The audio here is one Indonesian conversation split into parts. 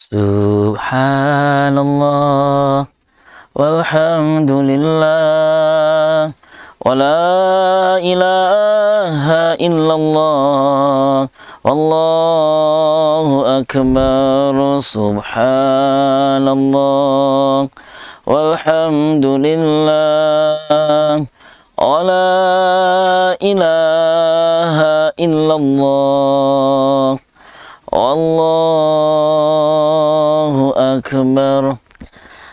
Subhanallah walhamdulillah wa la ilaha illallah wallahu akbar. Subhanallah walhamdulillah wa la ilaha illallah wallahu akbar.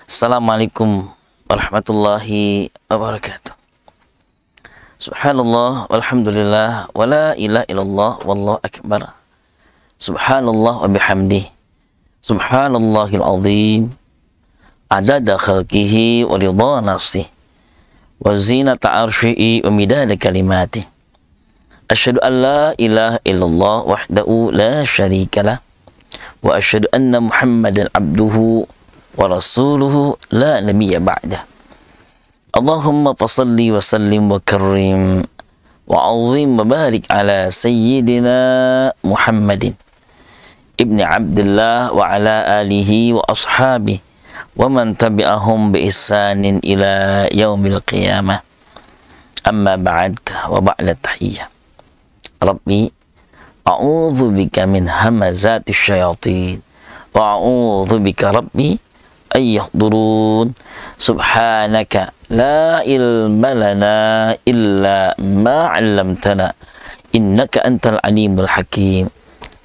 Assalamualaikum warahmatullahi wabarakatuh. Subhanallah walhamdulillah wa la ilaha illallah wallahu akbar. Subhanallah wa bihamdih. Subhanallahil azim. Adada khalqihi wa ridha nafsih. Wa zinata arsyihi wa midada kalimatih. Asyhadu an la ilaha illallah wahdahu la syarikalah. Wa asyhadu anna Muhammadan abduhu wa rasuluhu la nabiyya ba'dah. Allahumma fasalli wa sallim wa karrim wa azim wa barik ala sayyidina Muhammadin ibni Abdullah wa ala alihi wa ashabihi wa man tabi'ahum bi ihsanin ila yaumil qiyamah. Amma ba'd wa ba'da tahiyyah. Rabbi a'udzu bika min hamazatis syayatin wa a'udzu bika rabbi ay yahdurun. Subhanaka la ilma lana illa ma 'allamtana innaka antal alimul hakim.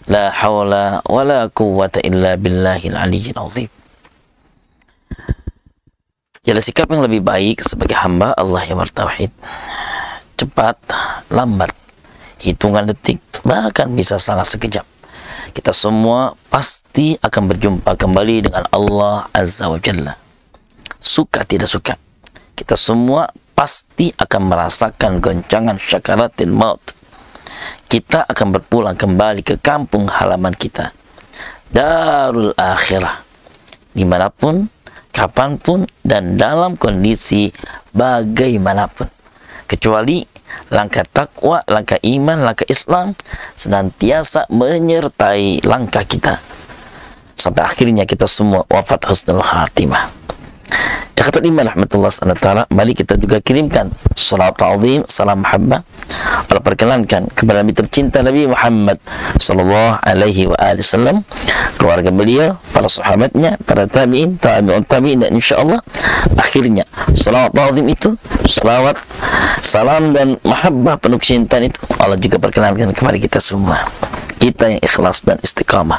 La haula wa la quwwata illa billahil aliyyil azim. Jalan sikap yang lebih baik sebagai hamba Allah yang bertauhid. Cepat, lambat, hitungan detik, bahkan bisa sangat sekejap, kita semua pasti akan berjumpa kembali dengan Allah Azza wa Jalla. Suka tidak suka, kita semua pasti akan merasakan goncangan syakaratil maut. Kita akan berpulang kembali ke kampung halaman kita, Darul Akhirah, dimanapun, kapanpun, dan dalam kondisi bagaimanapun. Kecuali langkah takwa, langkah iman, langkah Islam senantiasa menyertai langkah kita sampai akhirnya kita semua wafat husnul khatimah. Ikhwatul iman rahmatullah SWT, mari kita juga kirimkan salat ta'zim, salam mahabbah, Allah perkenankan kepada Nabi tercinta Nabi Muhammad sallallahu alaihi wa alihi wasallam, keluarga beliau, para sahabatnya, para tabi'in, tabi'un tabi'in, dan insyaallah akhirnya salat ta'zim itu, salawat, salam dan mahabbah penuh kecintaan itu Allah juga perkenankan kepada kita semua. Kita yang ikhlas dan istiqamah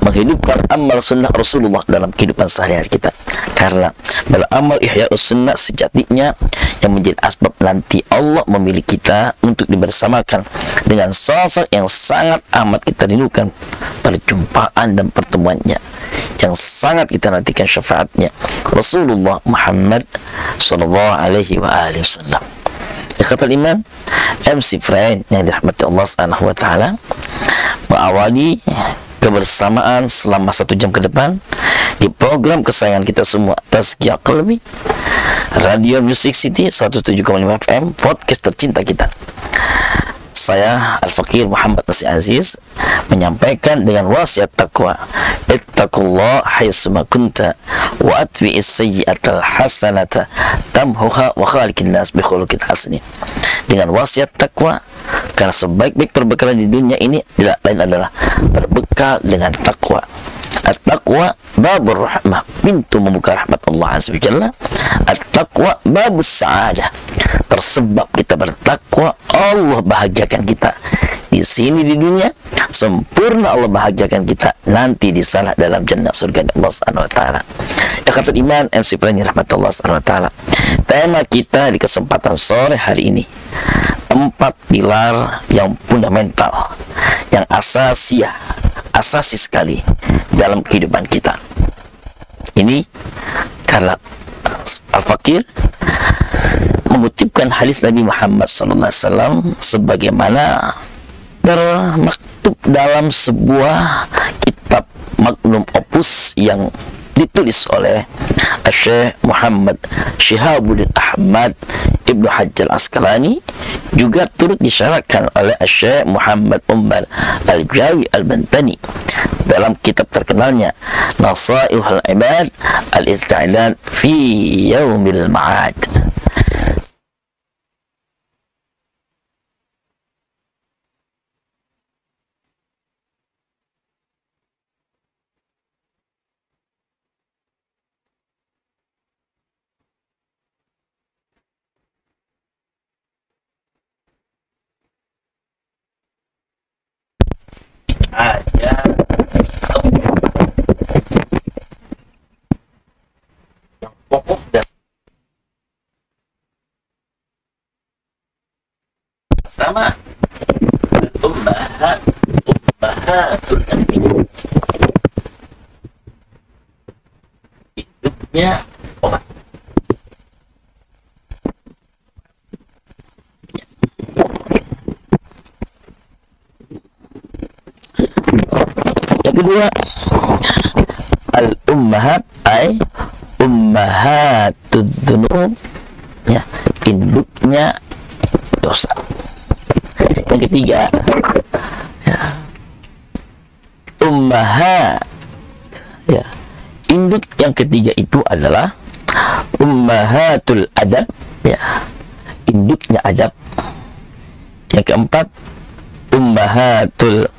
menghidupkan amal sunnah Rasulullah dalam kehidupan sehari-hari kita, karena beramal ihya'us sunnah sejatinya yang menjadi asbab nanti Allah memilih kita untuk dibersamakan dengan sosok yang sangat amat kita rindukan perjumpaan dan pertemuannya, yang sangat kita nantikan syafaatnya, Rasulullah Muhammad sallallahu alaihi wa alihi wasallam. Ikhwatul iman, MC Friend yang dirahmati Allah Subhanahu wa taala, mengawali kebersamaan selama 1 jam ke depan di program kesayangan kita semua, Tazkiyah Qalbi, Radio Music City 107,5 FM, podcast tercinta kita. Saya Al-Fakir Muhammad Masih Aziz menyampaikan dengan wasiat takwa, ittaqullah haitsuma kunta wa atbi'is sayyi'atal hasanata tamhuha wa khaliqin nas bi khuluqin hasanin. Dengan wasiat takwa, karena sebaik-baik perbekalan di dunia ini tidak lain adalah berbekal dengan takwa. At-taqwa babur rahmah, pintu membuka rahmat Allah Azza wa Jalla. At-taqwa babus sa'adah, tersebab kita bertakwa Allah bahagiakan kita di sini di dunia, sempurna Allah bahagiakan kita nanti di sana dalam jannah surga Allah Subhanahu wa taala. Ikhwatul iman, MC Prani rahmatullah Subhanahu wa taala. Tema kita di kesempatan sore hari ini, 4 pilar yang fundamental, yang asasi sekali dalam kehidupan kita. Ini karena Al-Fakir mengutipkan hadis Nabi Muhammad SAW sebagaimana termaktub dalam sebuah kitab magnum opus yang ditulis oleh Syekh Muhammad Syihabuddin Ahmad Ibnu Hajar Asqalani, juga turut disyarahkan oleh Syekh Muhammad Umar Al-Jawi Al-Bantani dalam kitab terkenalnya Nasaihul Ibad al-Isti'dad fi Yaumil Ma'ad. Ada yang pokok dan pertama ummahatul anbiya, hidupnya obat. Yang kedua, al-ummahat ay ummahatud dzunub, ya, induknya dosa. Yang ketiga, ya, ummahat, ya, induk yang ketiga itu adalah ummahatul adab, ya, induknya adab. Yang keempat, ummahatul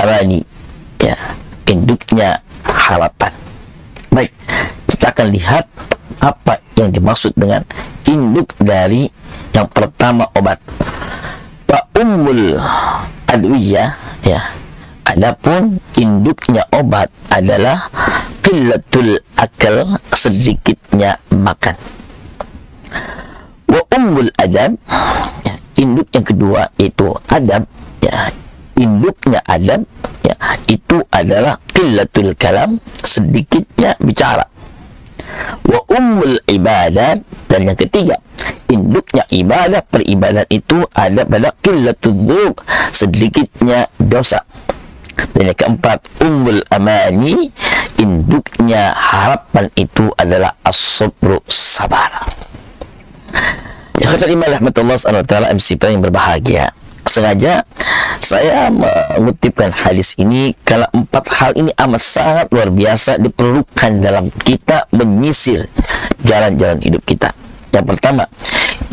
arani, ya, induknya harapan. Baik, kita akan lihat apa yang dimaksud dengan induk dari yang pertama obat. Fa ummul adwiyah, ya, adapun induknya obat adalah qillatul akal, sedikitnya makan. Wa ummul adab, ya, induk yang kedua itu adab, ya, induknya adab, ya, itu adalah qillatul kalam, sedikitnya bicara. Wa ummul ibadat, dan yang ketiga induknya ibadah, peribadat itu adalah qillatul dzunub, sedikitnya dosa. Dan yang keempat, ummul amani, induknya harapan itu adalah as-sabru, sabar. Ya kata Imam rahmatullah SWT, MC yang berbahagia, sengaja saya mengutipkan hadis ini karena empat hal ini amat sangat luar biasa diperlukan dalam kita menyisir jalan-jalan hidup kita. Yang pertama,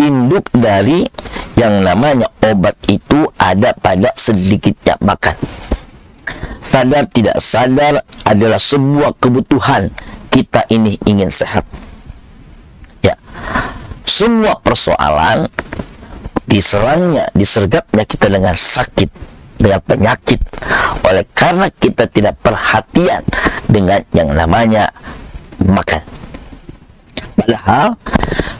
induk dari yang namanya obat itu ada pada sedikitnya makan. Sadar tidak sadar adalah sebuah kebutuhan kita ini ingin sehat. Ya, semua persoalan disergapnya kita dengan sakit, dengan penyakit, oleh karena kita tidak perhatian dengan yang namanya makan. Padahal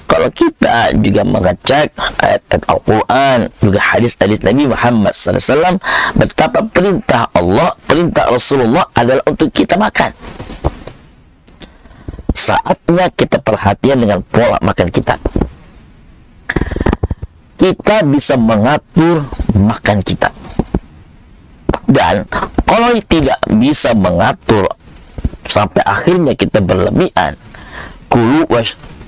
kalau kita juga mengecek ayat-ayat Al-Quran, juga hadis-hadis Nabi Muhammad SAW, betapa perintah Allah, perintah Rasulullah adalah untuk kita makan. Saatnya kita perhatian dengan pola makan kita. Kita bisa mengatur makan kita. Dan kalau tidak bisa mengatur sampai akhirnya kita berlebihan, kulu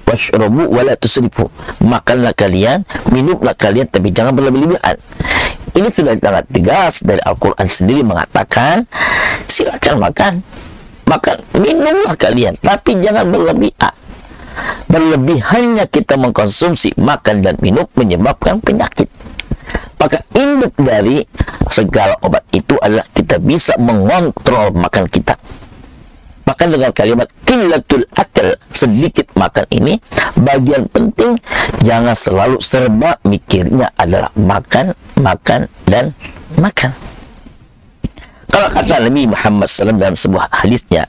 washrabu wala tusrifu, makanlah kalian, minumlah kalian, tapi jangan berlebihan. Ini sudah sangat tegas dari Al-Quran sendiri mengatakan, silakan makan, minumlah kalian, tapi jangan berlebihan. Berlebihannya kita mengkonsumsi makan dan minum menyebabkan penyakit. Maka induk dari segala obat itu adalah kita bisa mengontrol makan kita. Maka dengan kalimat qillatul akal, sedikit makan ini, bagian penting jangan selalu serba mikirnya adalah makan, dan makan. Kalau kata Nabi Muhammad SAW dalam sebuah hadisnya,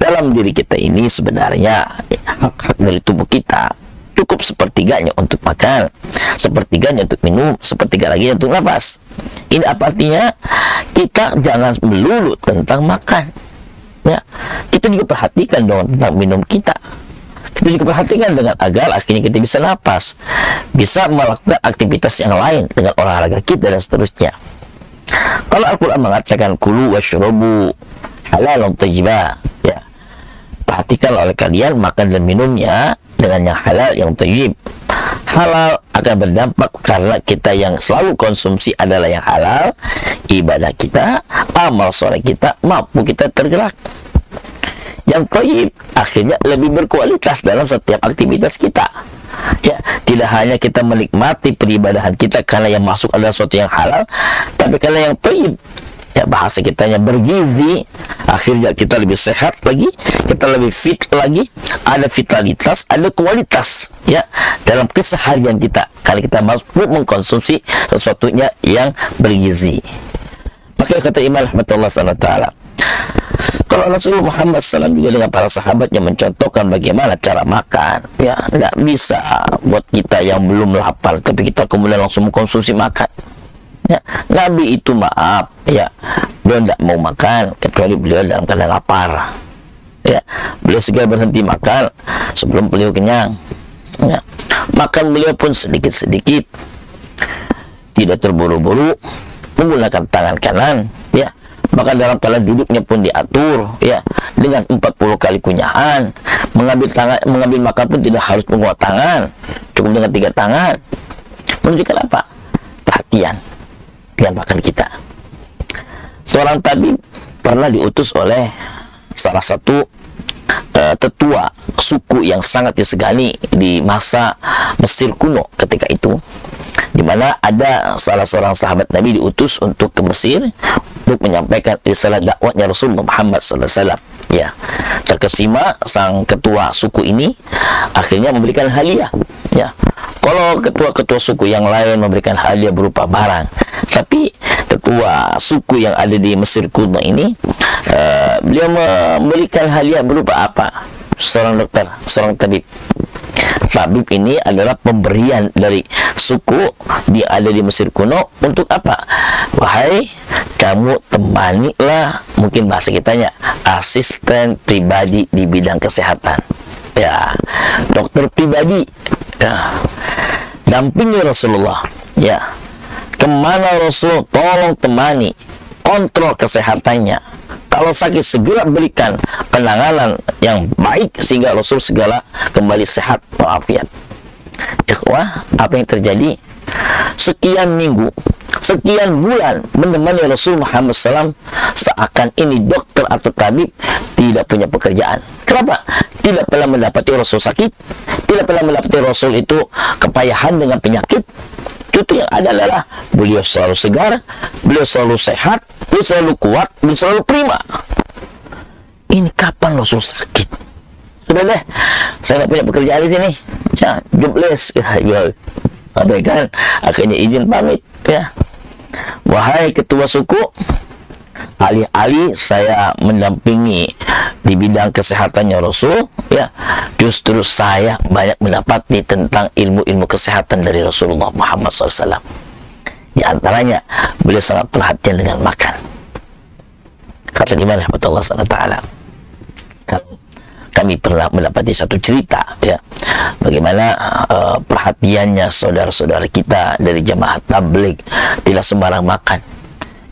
dalam diri kita ini sebenarnya hak-hak dari tubuh kita cukup sepertiganya untuk makan, sepertiganya untuk minum, sepertiga lagi untuk nafas. Ini apa artinya? Kita jangan melulu tentang makan, ya. Kita juga perhatikan dong tentang minum kita. Kita juga perhatikan dengan agar akhirnya kita bisa nafas, bisa melakukan aktivitas yang lain dengan olahraga kita dan seterusnya. Kalau Al-Quran mengatakan kulu washrabu halalun thayyibah, ya, perhatikan oleh kalian makan dan minumnya dengan yang halal, yang thayyib. Halal akan berdampak karena kita yang selalu konsumsi adalah yang halal, ibadah kita, amal soleh kita, mampu kita tergerak. Yang thayyib akhirnya lebih berkualitas dalam setiap aktivitas kita. Ya, tidak hanya kita menikmati peribadahan kita karena yang masuk adalah sesuatu yang halal, tapi karena yang thayyib, ya bahasa kitanya bergizi, akhirnya kita lebih sehat lagi, kita lebih fit lagi, ada vitalitas, ada kualitas ya dalam keseharian kita kalau kita mampu mengkonsumsi sesuatunya yang bergizi. Maka kata Imam rahmatullah SWT, kalau Rasulullah Muhammad SAW juga dengan para sahabatnya mencontohkan bagaimana cara makan, ya nggak bisa buat kita yang belum lapar tapi kita kemudian langsung mengkonsumsi makan. Ya, Nabi itu maaf, ya beliau tidak mau makan kecuali beliau dalam keadaan lapar. Ya, beliau segera berhenti makan sebelum beliau kenyang. Ya, makan beliau pun sedikit-sedikit, tidak terburu-buru, menggunakan tangan kanan. Ya, maka dalam keadaan duduknya pun diatur, ya dengan 40 kali kunyahan. Mengambil makan pun tidak harus menggunakan tangan, cukup dengan 3 tangan. Menunjukkan apa? Perhatian dengan makan kita. Seorang tabib pernah diutus oleh salah satu tetua suku yang sangat disegani di masa Mesir kuno ketika itu, di mana ada salah seorang sahabat Nabi diutus untuk ke Mesir untuk menyampaikan risalah dakwahnya Rasulullah Muhammad SAW. Ya, terkesima sang ketua suku ini akhirnya memberikan hadiah. Ya, kalau ketua-ketua suku yang lain memberikan hadiah berupa barang, tapi ketua suku yang ada di Mesir kuno ini, beliau memberikan hadiah berupa apa? Seorang dokter, seorang tabib. Tabib ini adalah pemberian dari suku yang ada di Mesir kuno untuk apa? Wahai kamu temanilah, mungkin bahasa kitanya, asisten pribadi di bidang kesehatan. Ya, dokter pribadi. Ya, dampingi Rasulullah. Ya, kemana Rasul, tolong temani, kontrol kesehatannya. Kalau sakit segera berikan penanganan yang baik sehingga Rasul segala kembali sehat walafiat. Ikhwah, apa yang terjadi? Sekian minggu, sekian bulan menemani Rasul Muhammad SAW, seakan ini dokter atau tabib tidak punya pekerjaan. Kenapa? Tidak pernah mendapati Rasul sakit, tidak pernah mendapati Rasul itu kepayahan dengan penyakit. Itu yang ada adalah beliau selalu segar, beliau selalu sehat, beliau selalu kuat, beliau selalu prima. Ini kapan Rasul sakit? Sudah deh, saya nggak punya pekerjaan di sini, ya jobless, ya sampaikan, akhirnya izin pamit, ya. Wahai ketua suku, alih-alih saya mendampingi di bidang kesehatannya Rasul, ya justru saya banyak mendapati tentang ilmu-ilmu kesehatan dari Rasulullah Muhammad SAW. Di antaranya beliau sangat perhatian dengan makan. Kata Imam rahmatullah SWT, kami pernah mendapati satu cerita, ya bagaimana perhatiannya saudara-saudara kita dari jamaah tabligh tidak sembarang makan,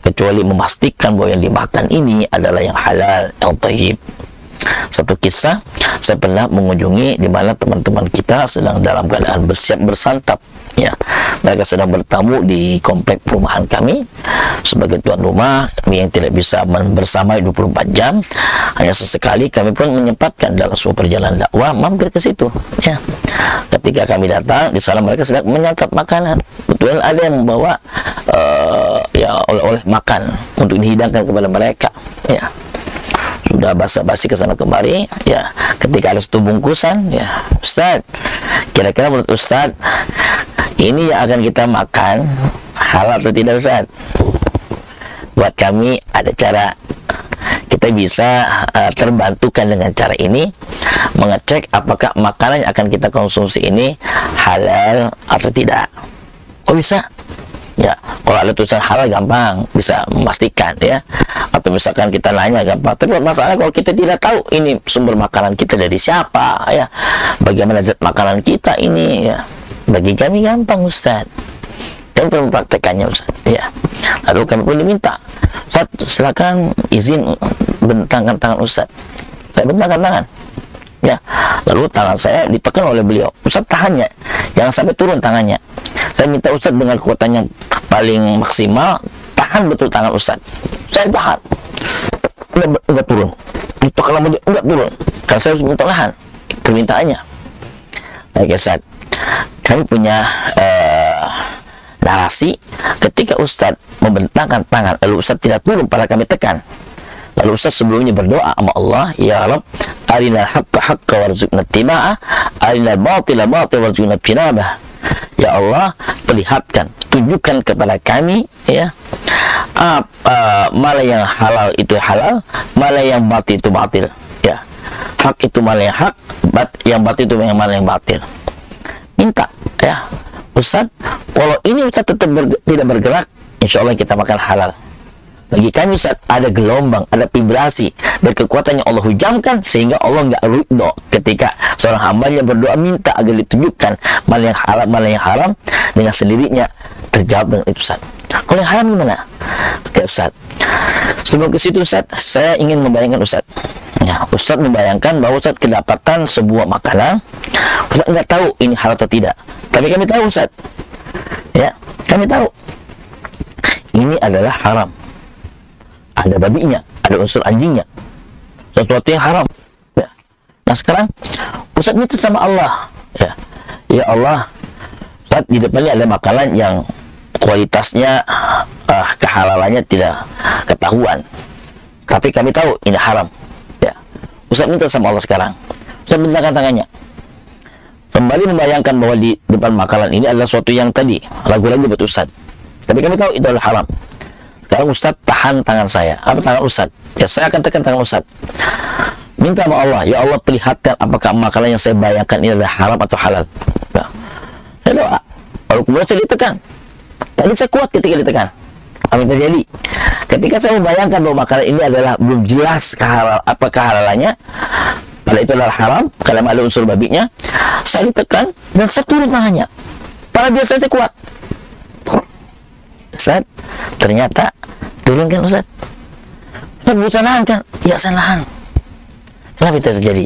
kecuali memastikan bahwa yang dimakan ini adalah yang halal, yang thayyib. Satu kisah, saya pernah mengunjungi di mana teman-teman kita sedang dalam keadaan bersiap bersantap. Ya, mereka sedang bertamu di komplek perumahan kami. Sebagai tuan rumah, kami yang tidak bisa bersamai 24 jam, hanya sesekali kami pun menyempatkan dalam sebuah perjalanan dakwah mampir ke situ. Ya, ketika kami datang, di sana mereka sedang menyantap makanan. Betul ada yang membawa ya oleh-oleh makan untuk dihidangkan kepada mereka. Ya, sudah basa-basi ke sana kemari, ya ketika ada satu bungkusan, ya Ustaz, kira-kira menurut Ustaz ini yang akan kita makan halal atau tidak Ustaz? Buat kami ada cara, kita bisa terbantukan dengan cara ini, mengecek apakah makanan yang akan kita konsumsi ini halal atau tidak. Kok bisa? Ya, kalau ada tulisan halal gampang bisa memastikan, ya. Atau misalkan kita nanya gampang. Tapi masalahnya kalau kita tidak tahu ini sumber makanan kita dari siapa, ya, bagaimana zat makanan kita ini, ya. Bagi kami gampang Ustaz. Kami perlu mempraktekannya Ustaz, ya. Lalu kami pun diminta, Ustaz silakan izin bentangkan tangan Ustaz. Saya bentangkan tangan, ya. Lalu tangan saya ditekan oleh beliau, Ustaz tahannya, jangan sampai turun tangannya. Saya minta Ustaz dengan kekuatan yang paling maksimal, tahan betul tangan Ustaz. Saya tahan. Enggak turun. Itu kalau enggak turun. Kalau saya harus minta tahan permintaannya. Baik Ustaz. Kami punya narasi ketika Ustaz membentangkan tangan lalu Ustaz tidak turun pada kami tekan. Lalu Ustaz sebelumnya berdoa sama Allah, ya Rabb, arinal haqqa haqqa warzuqna ittiba'ah, arinal batila batila warzuqna ijtinabah. Ya Allah, perlihatkan, tunjukkan kepada kami ya mana yang halal itu halal, mana yang batil itu batil. Ya. Hak itu mana yang hak, yang batil itu yang mana yang batil. Minta ya. Ustaz, kalau ini Ustaz tetap tidak bergerak, insya Allah kita makan halal. Bagi kami Ustaz, ada gelombang, ada vibrasi dan kekuatan yang Allah hujamkan sehingga Allah nggak ridho ketika seorang hambanya berdoa minta agar ditunjukkan mana yang halal, mana yang haram, dengan sendirinya terjawab dengan itu Ustaz. Kalau yang haram gimana? Oke Ustaz, sebelum ke situ Ustaz, saya ingin membayangkan Ustaz. Ya, Ustaz membayangkan bahwa Ustaz kedapatan sebuah makanan, Ustaz nggak tahu ini halal atau tidak. Tapi kami tahu Ustaz, ya, kami tahu ini adalah haram. Ada babinya, ada unsur anjingnya, sesuatu yang haram. Ya. Nah sekarang Ustaz minta sama Allah, ya Allah, Ustaz di depannya ada makanan yang kualitasnya, kehalalannya tidak ketahuan, tapi kami tahu ini haram. Ya. Ustaz minta sama Allah sekarang. Ustaz bentangkan tangannya. Kembali membayangkan bahwa di depan makanan ini adalah sesuatu yang tadi ragu-ragu buat Ustaz. Tapi kami tahu itu adalah haram. Sekarang Ustaz tahan tangan saya. Apa tangan Ustaz? Ya saya akan tekan tangan Ustaz. Minta sama Allah, ya Allah perlihatkan apakah makanan yang saya bayangkan ini adalah haram atau halal. Nah, saya doa. Lalu kemudian saya ditekan. Tadi saya kuat ketika ditekan. Apa yang terjadi? Ketika saya membayangkan bahwa makanan ini adalah belum jelas apakah halalannya, pada itu adalah haram, kalau ada unsur babinya, saya ditekan dan saya turun tangannya. Pada biasanya saya kuat. Ustaz, ternyata turun kan Ustaz? Ustaz bisa nahan kan? Ya saya nahan. Kenapa itu terjadi?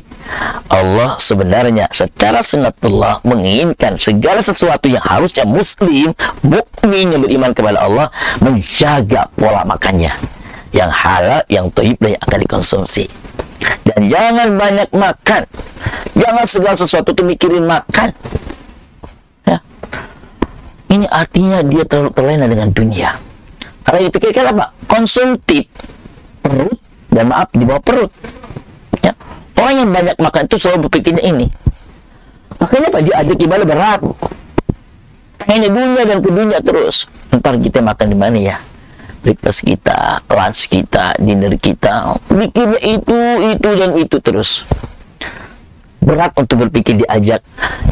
Allah sebenarnya secara sunnatullah menginginkan segala sesuatu yang harusnya muslim, mukmin yang beriman kepada Allah menjaga pola makannya yang halal, yang thayyib dan yang akan dikonsumsi. Dan jangan banyak makan. Jangan segala sesuatu itu mikirin makan. Ya. Ini artinya dia terlalu terlena dengan dunia. Karena dipikirkan apa? Konsumtif. Perut, dan maaf, di bawah perut. Ya. Orang yang banyak makan itu selalu berpikirnya ini. Makanya Pak dia ajak ibadah berat. Pengennya dunia dan ke dunia terus. Ntar kita makan di mana ya? Breakfast kita, lunch kita, dinner kita. Mikirnya itu dan itu terus. Berat untuk berpikir diajak.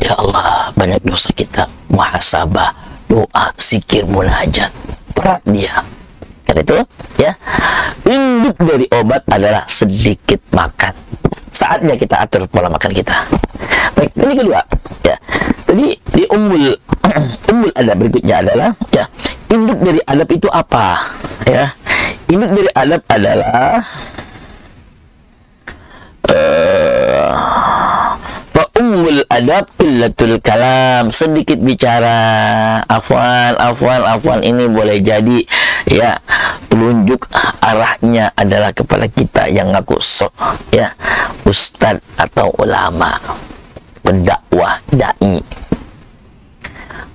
Ya Allah, banyak dosa kita. Muhasabah, doa, zikir, munajat. Berat dia. Karena itu, ya, induk dari obat adalah sedikit makan. Saatnya kita atur pola makan kita. Baik, ini kedua. Ya, tadi di ummul adab berikutnya adalah, ya, induk dari adab itu apa? Ya, induk dari adab adalah ummul adab qillatul kalam, sedikit bicara. Afwan ini boleh jadi ya telunjuk arahnya adalah kepada kita yang ngaku ya ustad atau ulama, pendakwah, dai.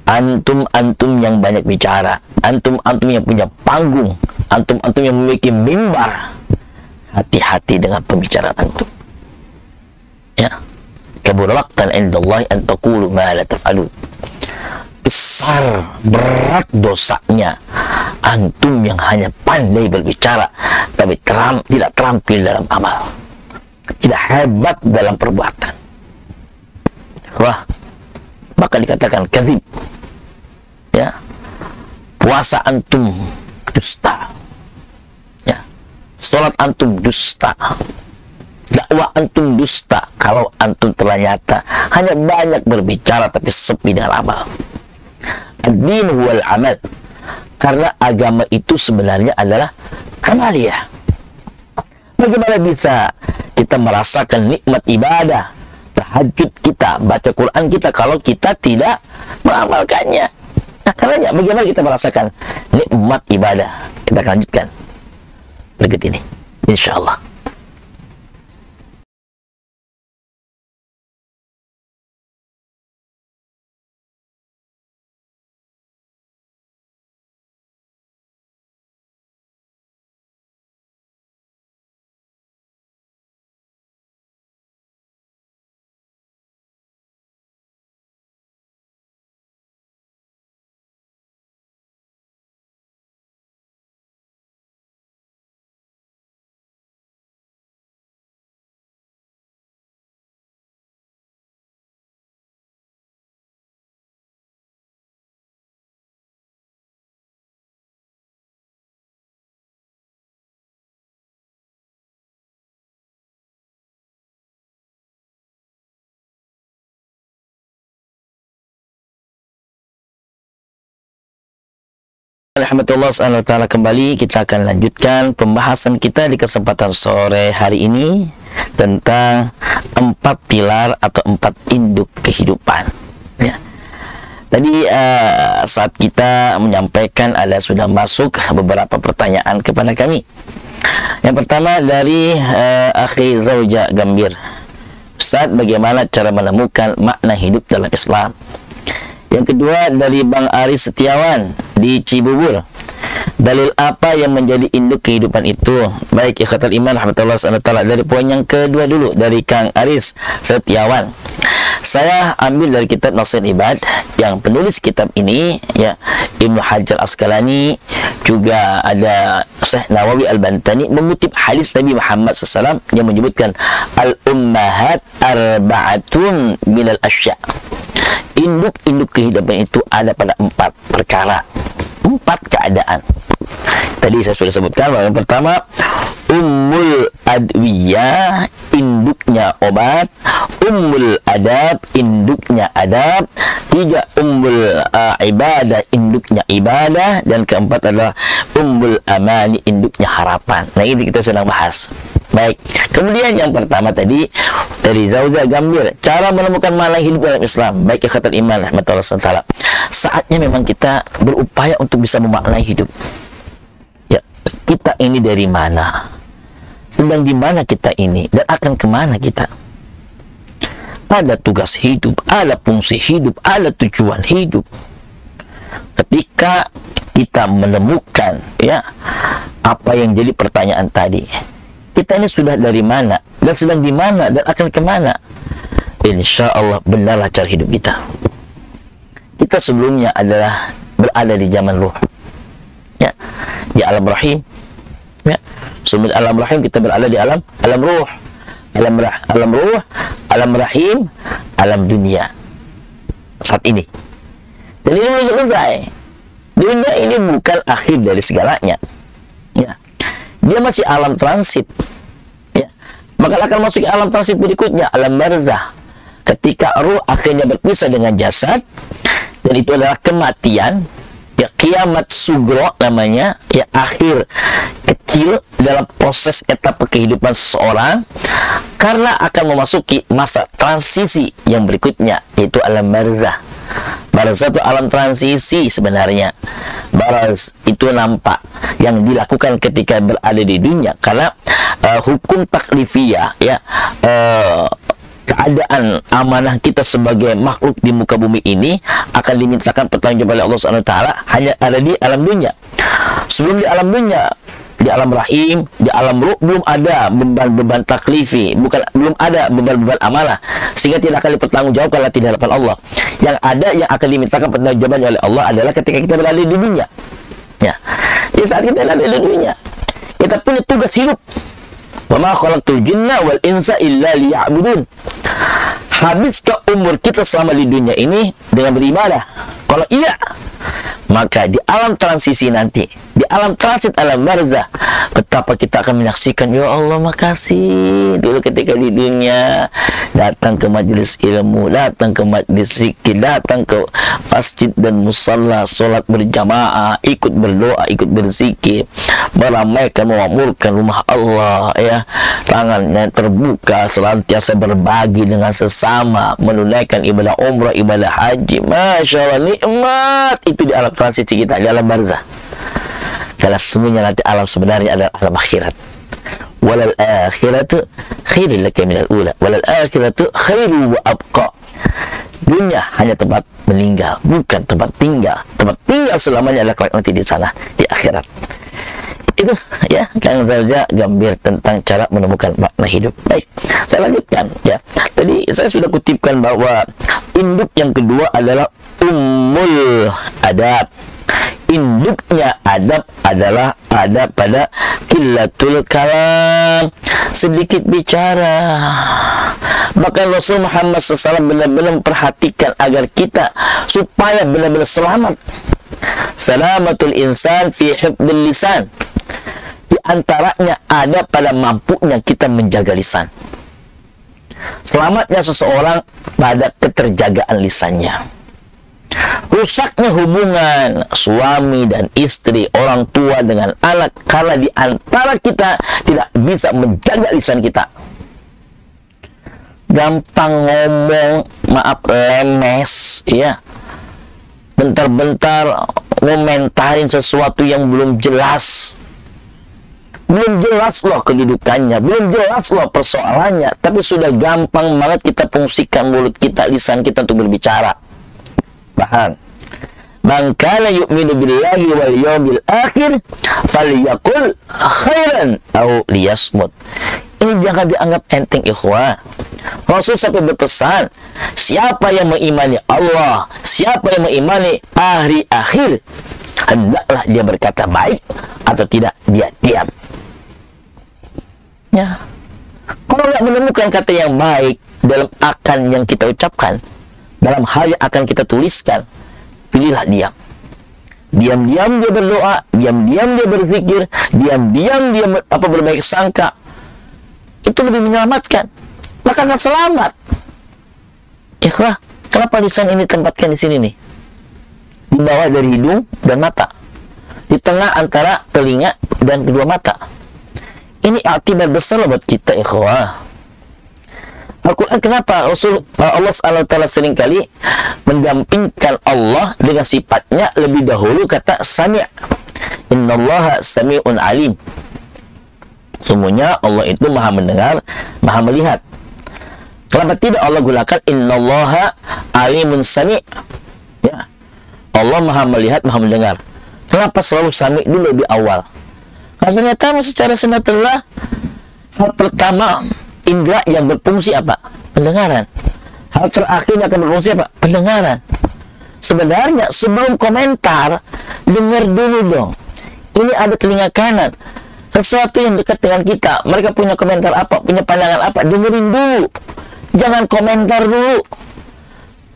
Antum yang banyak bicara, antum yang punya panggung, antum yang memiliki mimbar. Hati-hati dengan pembicaraan antum. Ya. Kabur waqtan indallahi an taqulu ma la taf'alun. Besar, berat dosanya antum yang hanya pandai berbicara tapi tidak terampil dalam amal, tidak hebat dalam perbuatan. Wah, maka dikatakan kadzib. Ya, puasa antum dusta. Ya, salat antum dusta. Dakwah antum dusta kalau antum ternyata hanya banyak berbicara tapi sepi dengan amal. Ad-din huwal amal. Karena agama itu sebenarnya adalah amaliyah. Bagaimana bisa kita merasakan nikmat ibadah, tahajud kita, baca Quran kita kalau kita tidak mengamalkannya? Nah, caranya bagaimana kita merasakan nikmat ibadah? Kita akan lanjutkan berikut ini, insyaallah. Rahmatullah SWT, kembali kita akan lanjutkan pembahasan kita di kesempatan sore hari ini tentang 4 pilar atau 4 induk kehidupan, ya. Tadi saat kita menyampaikan sudah masuk beberapa pertanyaan kepada kami. Yang pertama dari Akhi Zauja Gambir, Ustaz, bagaimana cara menemukan makna hidup dalam Islam? Yang kedua dari Bang Aris Setiawan di Cibubur, dalil apa yang menjadi induk kehidupan itu? Baik, ikhwatal iman rahmatullah SWT, dari poin yang kedua dulu dari Kang Aris Setiawan. Saya ambil dari kitab Nasir Ibad, yang penulis kitab ini ya Ibnu Hajar Asqalani, juga ada Syekh Nawawi Al-Bantani mengutip hadis Nabi Muhammad SAW yang menyebutkan al-ummahat arba'atun minal asya'. Induk-induk kehidupan itu ada pada 4 perkara, 4 keadaan. Tadi saya sudah sebutkan bahwa yang pertama ummul adwiyah, induknya obat. Ummul adab, induknya adab. 3 ummul ibadah, induknya ibadah. Dan keempat adalah ummul amani, induknya harapan. Nah, ini kita sedang bahas. Baik, kemudian yang pertama tadi dari Zauja Gambir, cara menemukan makna hidup dalam Islam. Baik, ikhwatal iman rahmatullah SWT, saatnya memang kita berupaya untuk bisa memaknai hidup. Ya, kita ini dari mana, sedang di mana kita ini, dan akan kemana kita. Ada tugas hidup, ada fungsi hidup, ada tujuan hidup. Ketika kita menemukan ya apa yang jadi pertanyaan tadi, kita ini sudah dari mana, dan sedang di mana, dan akan kemana, insya Allah benarlah cara hidup kita. Kita sebelumnya adalah berada di zaman ruh, ya, di alam rahim, ya. Sebelum alam rahim kita berada di alam ruh, alam ruh, alam rahim, alam dunia saat ini. Dan ini belum selesai. Dunia ini bukan akhir dari segalanya, ya. Dia masih alam transit, ya. Maka akan masuk ke alam transit berikutnya, alam barzah, ketika ruh akhirnya berpisah dengan jasad, dan itu adalah kematian, ya, kiamat sugro namanya, ya, akhir kecil dalam proses etapa kehidupan seseorang, karena akan memasuki masa transisi yang berikutnya, yaitu alam barzah. Barzah itu alam transisi sebenarnya. Barz itu nampak yang dilakukan ketika berada di dunia, karena hukum taklifiyah, ya, keadaan amanah kita sebagai makhluk di muka bumi ini akan dimintakan pertanggungjawaban oleh Allah SWT hanya ada di alam dunia. Sebelum di alam dunia, di alam rahim, di alam ruh, belum ada beban-beban taklifi, belum ada beban-beban amanah, sehingga tidak akan dipertanggungjawabkan kalau tidak hadapan Allah. Yang ada, yang akan dimintakan pertanggungjawaban oleh Allah adalah ketika kita berada di dunia, ya. Saat kita berada di dunia, kita punya tugas hidup. Wa ma khalaqtul jinna wal insa illa liya'budun. Habiskah umur kita selama di dunia ini dengan beribadah? Kalau iya, maka di alam transisi nanti, di alam transit alam barzah, betapa kita akan menyaksikan, ya Allah makasih dulu ketika di dunia datang ke majelis ilmu, datang ke majelis zikir, datang ke masjid dan musalla, sholat berjamaah, ikut berdoa, ikut berzikir, meramaikan, memakmurkan rumah Allah, ya, tangannya terbuka, senantiasa berbagi dengan sesama, menunaikan ibadah umrah, ibadah haji. Masya Allah, nikmat itu di alam transisi kita, di alam barzah. Kalau semuanya nanti alam sebenarnya adalah alam akhirat. Walal akhiratu khairul laka minal ula, walal akhiratu khairu wa abqa. Dunia hanya tempat meninggal, bukan tempat tinggal. Tempat tinggal selamanya adalah nanti di sana, di akhirat. Itu ya, Kang Zauja gambir tentang cara menemukan makna hidup. Baik, saya lanjutkan ya. Tadi saya sudah kutipkan bahwa induk yang kedua adalah ummul adab. Induknya adab adalah adab pada qillatul kalam, sedikit bicara. Bahkan Rasul Muhammad SAW benar-benar memperhatikan agar kita supaya benar-benar selamat. Salamatul insan fi hifdzil lisan. Di antaranya ada pada mampunya kita menjaga lisan. Selamatnya seseorang pada keterjagaan lisannya. Rusaknya hubungan suami dan istri, orang tua dengan anak, karena di antara kita tidak bisa menjaga lisan kita. Gampang ngomong, maaf, lemes, ya. Bentar-bentar komentarin sesuatu yang belum jelas. Belum jelas loh kedudukannya, belum jelas loh persoalannya, tapi sudah gampang banget kita fungsikan mulut kita, lisan kita untuk berbicara. Bahan. Man kana yu'minu billahi wal yawmil akhir falyaqul khairan aw liyasmut. Ini jangan dianggap enteng, ikhwah. Rasul sampai berpesan, siapa yang mengimani Allah, siapa yang mengimani hari akhir, hendaklah dia berkata baik, atau tidak dia diam. Ya. Kalau nggak menemukan kata yang baik dalam akan yang kita ucapkan, dalam hal yang akan kita tuliskan, pilihlah diam. Diam-diam dia berdoa, diam-diam dia berpikir, diam-diam dia berbaik sangka. Itu lebih menyelamatkan. Maka akan selamat. Ikhwah, kenapa lisan ini tempatkan di sini nih? Di bawah dari hidung dan mata. Di tengah antara telinga dan kedua mata. Ini akibat besar buat kita, ikhwah. Al-Quran, kenapa Allah SWT seringkali mendampingkan Allah dengan sifatnya lebih dahulu, kata Sami'. Innallaha sami'un alim. Sungguhnya Allah itu maha mendengar, maha melihat. Kenapa tidak Allah gunakan innallaha alimun sami'? Ya. Allah maha melihat, maha mendengar. Kenapa selalu sami' dulu di awal? Karena ternyata secara sunatullah, hal pertama indera yang berfungsi apa? Pendengaran. Hal terakhir yang akan berfungsi apa? Pendengaran. Sebenarnya sebelum komentar, dengar dulu dong. Ini ada telinga kanan. Sesuatu yang dekat dengan kita, mereka punya komentar apa, punya pandangan apa, dengerin dulu. Jangan komentar dulu.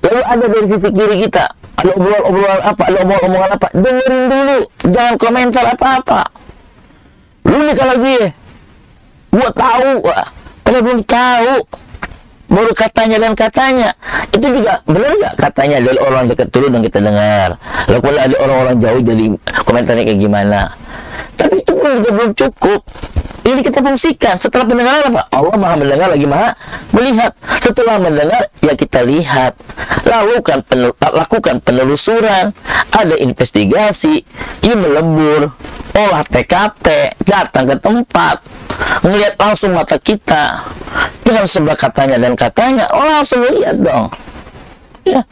Lalu ada dari sisi kiri kita, ada obrolan apa, ada omongan apa, dengerin dulu. Jangan komentar apa-apa. Lu nih kalau gue, gua tahu, kalau belum tahu, baru katanya dan katanya. Itu juga benar nggak katanya dari orang dekat dulu dan kita dengar. Lalu kalau ada orang-orang jauh jadi komentarnya kayak gimana. Tapi itu pun juga belum cukup. Ini kita fungsikan. Setelah pendengaran apa? Allah maha mendengar lagi maha melihat. Setelah mendengar, ya kita lihat. Lakukan penelusuran. Ada investigasi. Ini melebur. Olah TKP. Datang ke tempat. Melihat langsung mata kita. Dengan sebelah katanya dan katanya. Oh, langsung lihat dong. Ya.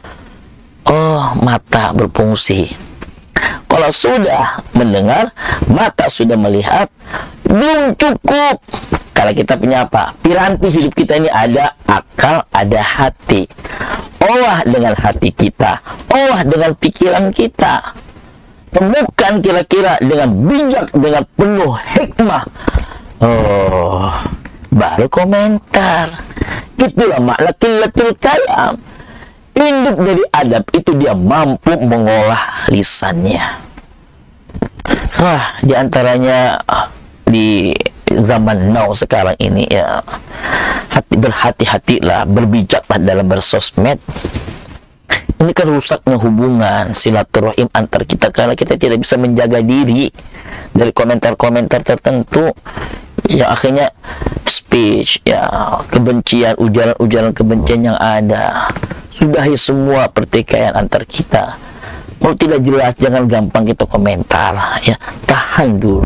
Oh, mata berfungsi. Kalau sudah mendengar, mata sudah melihat, belum cukup. Kalau kita punya apa? Piranti hidup kita ini ada akal, ada hati. Olah dengan hati kita, olah dengan pikiran kita. Temukan kira-kira dengan bijak, dengan penuh hikmah. Oh, baru komentar. Itulah makna qillatul kalam. Induk dari adab itu dia mampu mengolah lisannya. Wah, diantaranya di zaman now sekarang ini ya, berhati-hatilah, berbijaklah dalam bersosmed. Ini kan rusaknya hubungan silaturahim antar kita karena kita tidak bisa menjaga diri dari komentar-komentar tertentu. Ya akhirnya speech, ya kebencian, ujaran-ujaran kebencian yang ada. Sudahi semua pertikaian antar kita. Kalau tidak jelas, jangan gampang kita komentar, ya. Tahan dulu.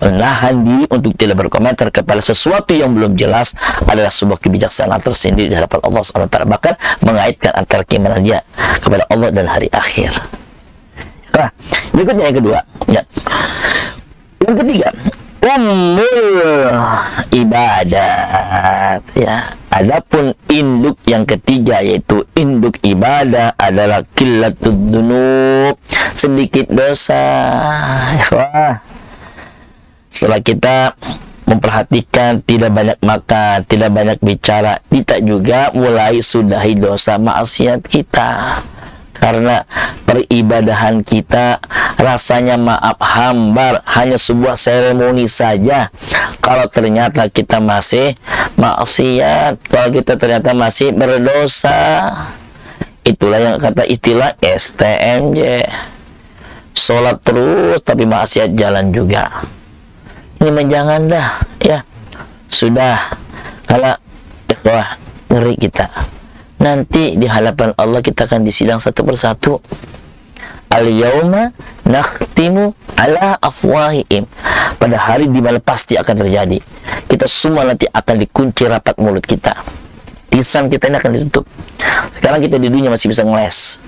Menahan diri untuk tidak berkomentar kepada sesuatu yang belum jelas adalah sebuah kebijaksanaan tersendiri di hadapan Allah SWT. Bahkan mengaitkan antara keimanan dia kepada Allah dan hari akhir. Nah, berikutnya yang kedua, ya. Yang ketiga, ummul ibadat, ya. Adapun induk yang ketiga, yaitu induk ibadah, adalah qillatud dzunub, sedikit dosa. Wah. Setelah kita memperhatikan tidak banyak makan, tidak banyak bicara, kita juga mulai sudahi dosa maksiat kita. Karena peribadahan kita rasanya maaf hambar, hanya sebuah seremoni saja. Kalau ternyata kita masih maksiat, kalau kita ternyata masih berdosa, itulah yang kata istilah STMJ. Sholat terus tapi maksiat jalan juga. Ini jangan dah, ya. Sudah, kalau wah, ngeri kita. Nanti di hadapan Allah kita akan disidang satu persatu. Al-yawma nakhtimu ala afwahihim. Pada hari di mana pasti akan terjadi, kita semua nanti akan dikunci rapat mulut kita. Lisan kita ini akan ditutup. Sekarang kita di dunia masih bisa ngeles,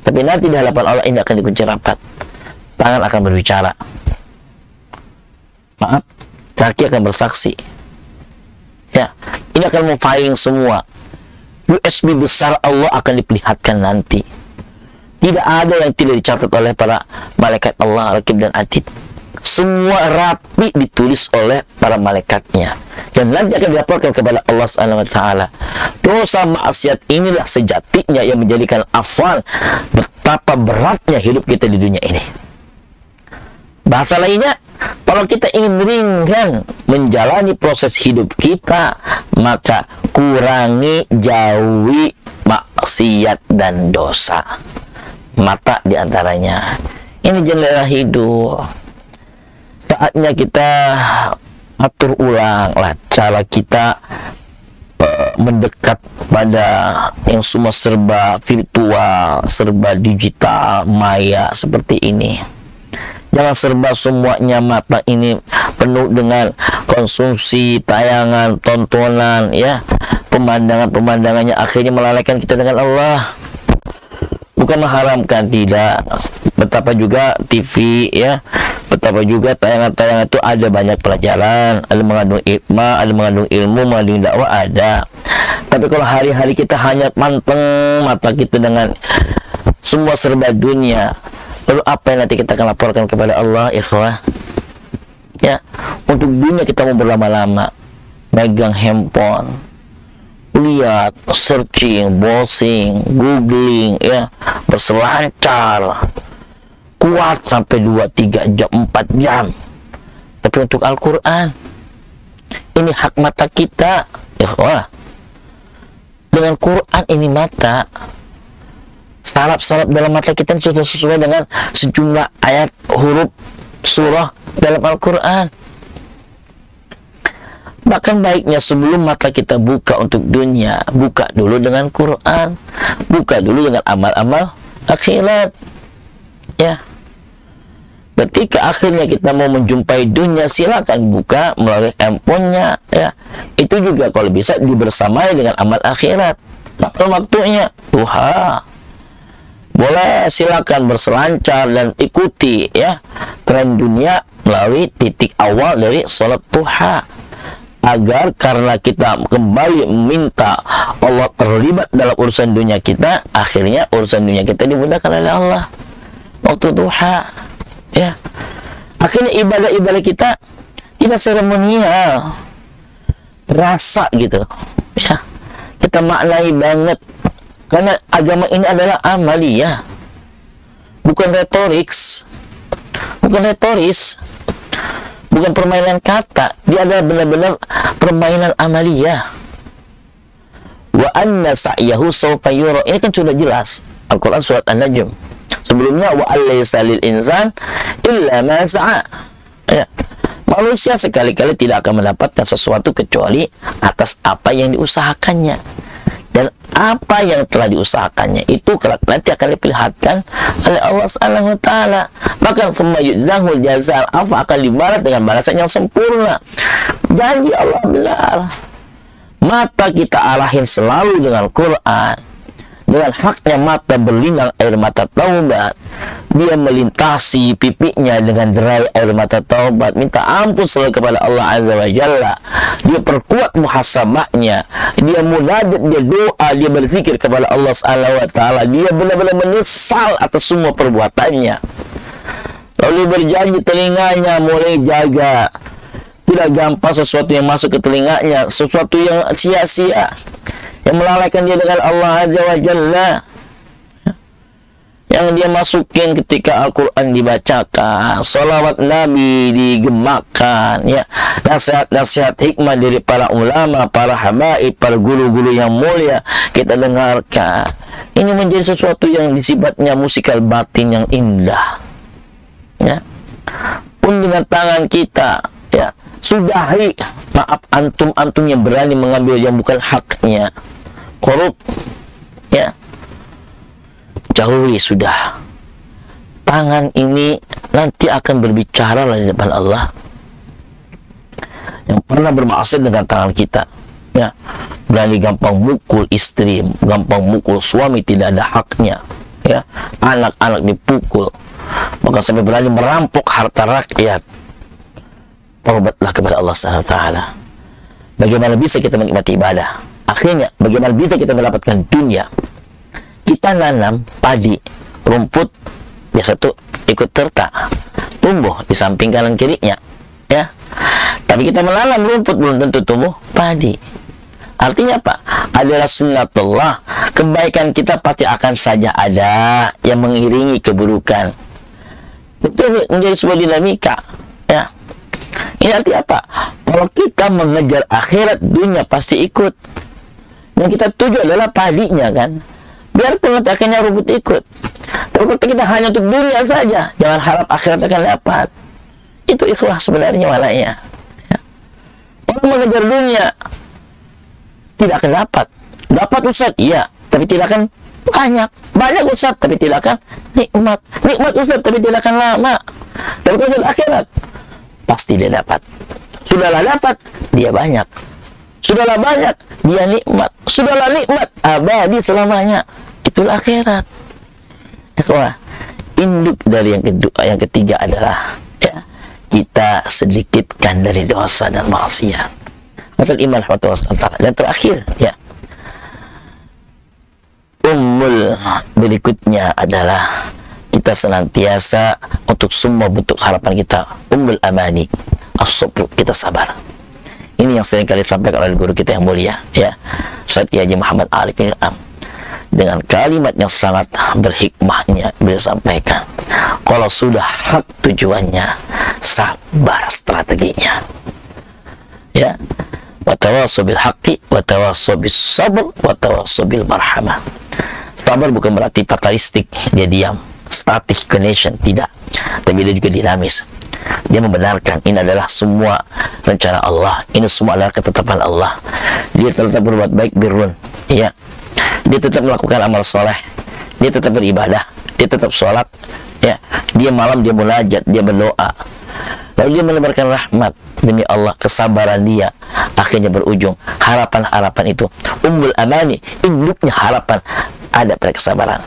tapi nanti di hadapan Allah ini akan dikunci rapat. Tangan akan berbicara, maaf, kaki akan bersaksi, ya. Ini akan memfiling semua. USB besar Allah akan diperlihatkan nanti. Tidak ada yang tidak dicatat oleh para malaikat Allah, Raqib dan Atid. Semua rapi ditulis oleh para malaikatnya, dan nanti akan dilaporkan kepada Allah SWT. Dosa maksiat inilah sejatinya yang menjadikan afwan betapa beratnya hidup kita di dunia ini. Bahasa lainnya, kalau kita ingin ringan menjalani proses hidup kita, maka kurangi, jauhi maksiat dan dosa. Mata diantaranya. Ini jendela hidup. Saatnya kita atur ulang lah cara kita mendekat pada yang semua serba virtual, serba digital, maya seperti ini. Jangan serba semuanya mata ini penuh dengan konsumsi, tayangan, tontonan, ya, pemandangan-pemandangannya akhirnya melalaikan kita dengan Allah. Bukan mengharamkan, tidak. Betapa juga TV, ya, betapa juga tayangan-tayangan itu ada banyak pelajaran, ada mengandung hikmah, ada mengandung ilmu, mengandung dakwah, ada. Tapi kalau hari-hari kita hanya manteng mata kita dengan semua serba dunia, lalu apa yang nanti kita akan laporkan kepada Allah, ikhwah? Ya, untuk dunia kita mau berlama-lama megang handphone, lihat, searching, browsing, googling, ya, berselancar, kuat sampai 2, 3 jam, 4 jam. Tapi untuk Al-Quran, ini hak mata kita, ikhwah. Dengan Quran ini mata, saraf-saraf dalam mata kita sudah sesuai dengan sejumlah ayat, huruf, surah dalam Al-Quran. Bahkan baiknya sebelum mata kita buka untuk dunia, buka dulu dengan Quran, buka dulu dengan amal-amal akhirat, ya. Ketika akhirnya kita mau menjumpai dunia, silakan buka melalui handphonenya, ya. Itu juga kalau bisa dibersamai dengan amal akhirat. Kapan waktunya? Duha. Boleh, silakan berselancar dan ikuti, ya, tren dunia melalui titik awal dari sholat duha. Agar karena kita kembali meminta Allah terlibat dalam urusan dunia kita, akhirnya urusan dunia kita dimudahkan oleh Allah waktu duha, ya. Akhirnya ibadah-ibadah kita tidak seremonial, rasa gitu, ya. Kita maknai banget, karena agama ini adalah amaliyah, bukan retoris, bukan permainan kata. Dia adalah benar-benar permainan amaliyah. Wa anna sa'yahu sawfa yura. Ini kan sudah jelas Al-Quran surat An-Najm. Sebelumnya wa allaysa lil insan illa ma sa'a. Ya. Manusia sekali-kali tidak akan mendapatkan sesuatu kecuali atas apa yang diusahakannya. dan apa yang telah diusahakannya itu kelak nanti akan diperlihatkan oleh Allah Subhanahu wa taala. Maka semayudzahul jazal, apa akan dibalas dengan balasan yang sempurna. Janji Allah benar. Mata kita arahin selalu dengan Quran. Dengan haknya mata berlinang air mata taubat. Dia melintasi pipinya dengan derai air mata taubat. Minta ampun selalu kepada Allah Azza wa Jalla. Dia perkuat muhasabahnya. Dia munajat, dia doa, dia berzikir kepada Allah Subhanahu wa taala. Dia benar-benar menyesal atas semua perbuatannya. Lalu berjanji telinganya mulai jaga. Tidak gampang sesuatu yang masuk ke telinganya, sesuatu yang sia-sia, yang melalaikan dia dengan Allah Azza wa Jalla, yang dia masukin ketika Al-Quran dibacakan, salawat Nabi digemakan, ya, nasihat-nasihat hikmah dari para ulama, para habaib, para guru-guru yang mulia kita dengarkan. Ini menjadi sesuatu yang sifatnya musikal batin yang indah, ya. Pun dengan tangan kita, ya, sudahi, maaf, antum yang berani mengambil yang bukan haknya, korup, ya, jauhi sudah. Tangan ini nanti akan berbicara di depan Allah. Yang pernah bermaksud dengan tangan kita, ya, berani gampang mukul istri, gampang mukul suami, tidak ada haknya, ya, anak-anak dipukul, maka sampai berani merampok harta rakyat. Taubatlah kepada Allah Subhanahu wa taala. Bagaimana bisa kita menikmati ibadah? Akhirnya, bagaimana bisa kita mendapatkan dunia? Kita nanam padi, rumput biasa tuh ikut serta tumbuh di samping kanan kirinya, ya. Tapi kita menanam rumput belum tentu tumbuh padi. Artinya apa? Adalah sunnatullah. Kebaikan kita pasti akan saja ada yang mengiringi keburukan. Itu menjadi sebuah dinamika, ya. Ini arti apa? Kalau kita mengejar akhirat, dunia pasti ikut. Yang kita tuju adalah padinya, kan? Biarpun nanti akhirnya rumput ikut. Tapi kalau kita hanya untuk dunia saja, jangan harap akhirat akan dapat. Itu ikhlas sebenarnya walanya, ya. Orang mengejar dunia tidak akan dapat. Dapat Ustaz, iya, tapi tidak akan banyak. Banyak Ustaz, tapi tidak akan nikmat. Nikmat Ustaz, tapi tidak akan lama. Tapi kalau akhirat, pasti dia dapat. Sudahlah dapat, dia banyak. Sudahlah banyak, dia nikmat. Sudahlah nikmat, abadi selamanya. Itulah akhirat. Ikhwah, induk dari yang kedua, yang ketiga adalah, ya, kita sedikitkan dari dosa dan maksiat. Atau iman dan terakhir, ya, berikutnya adalah kita senantiasa untuk semua bentuk harapan kita, amani, as-sabr, kita sabar. Ini yang sering kali disampaikan oleh guru kita yang mulia, ya, Ustaz Haji Muhammad Arif bin Am, dengan kalimat yang sangat berhikmahnya beliau sampaikan, kalau sudah hak tujuannya, sabar strateginya, ya. Wa tawassaw bil haqqi wa tawassaw bis sabr wa tawassaw bil marhamah. Sabar bukan berarti fatalistik, dia diam, static connection, tidak, tapi dia juga dinamis. Dia membenarkan ini adalah semua rencana Allah, ini semua adalah ketetapan Allah. Dia tetap berbuat baik, birrun, ya. Dia tetap melakukan amal soleh, dia tetap beribadah, dia tetap sholat, ya. Dia malam dia munajat, dia berdoa, lalu dia menebarkan rahmat. Demi Allah, kesabaran dia akhirnya berujung harapan-harapan itu. Amani, induknya harapan ada pada kesabaran.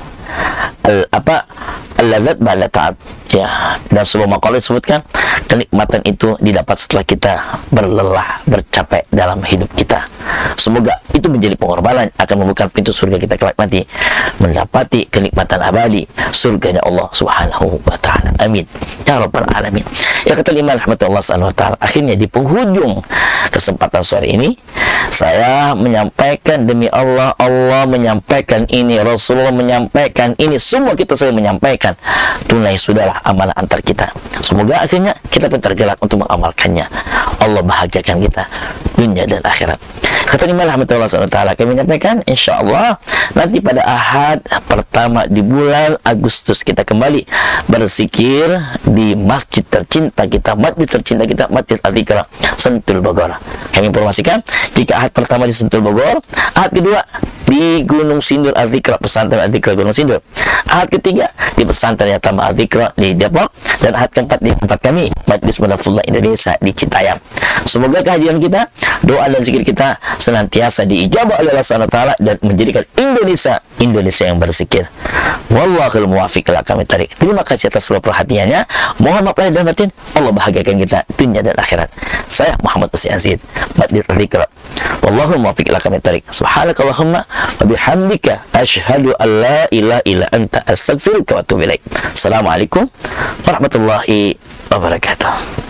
Al-ladzat ba'da ta'ab, ya. Dalam sebuah maqalah disebutkan, kenikmatan itu didapat setelah kita berlelah, bercapek dalam hidup kita. Semoga itu menjadi pengorbanan akan membuka pintu surga kita kelak nanti, mendapati kenikmatan abadi surganya Allah Subhanahu wa taala. Amin ya rabbal alamin. Ya kata iman rahmatullah Subhanahu wa taala, akhirnya di penghujung kesempatan sore ini saya menyampaikan, demi Allah, Allah menyampaikan ini, Rasulullah menyampaikan ini, semua kita sering menyampaikan. Tunai sudahlah amalan antar kita. Semoga akhirnya kita pun tergerak untuk mengamalkannya. Allah bahagiakan kita dunia dan akhirat. Kata Imam Rahmatullah SWT, kami menyampaikan, insya Allah nanti pada Ahad pertama di bulan Agustus kita kembali berzikir di masjid tercinta kita, Masjid Al-Iqra, Sentul Bogor. Kami informasikan, jika Ahad pertama di Sentul Bogor, Ahad kedua di Gunung Sindur Al-Dzikra, pesantren Al-Dzikra Gunung Sindur. Ahad ketiga di pesantren Yatama Al-Dzikra di Depok, dan ahad keempat di tempat kami Majlis Madafullah Indonesia di Citayam. Semoga kajian kita, doa dan zikir kita senantiasa diijabah oleh Allah Subhanahu wa taala dan menjadikan Indonesia yang berzikir. Wallahul muwaffiq ila aqwamit thariq. Terima kasih atas seluruh perhatiannya. Mohon maaf lahir dan batin. Allah bahagiakan kita dunia dan akhirat. Saya Muhammad Husain Aziz, Majlis Dzikra. Wallahul muwaffiq ila aqwamit thariq. Subhanakallahumma wa bihamdika asyhadu an la ilaha illa anta astaghfiruka wa atubu ilaik. Assalamualaikum warahmatullahi wabarakatuh.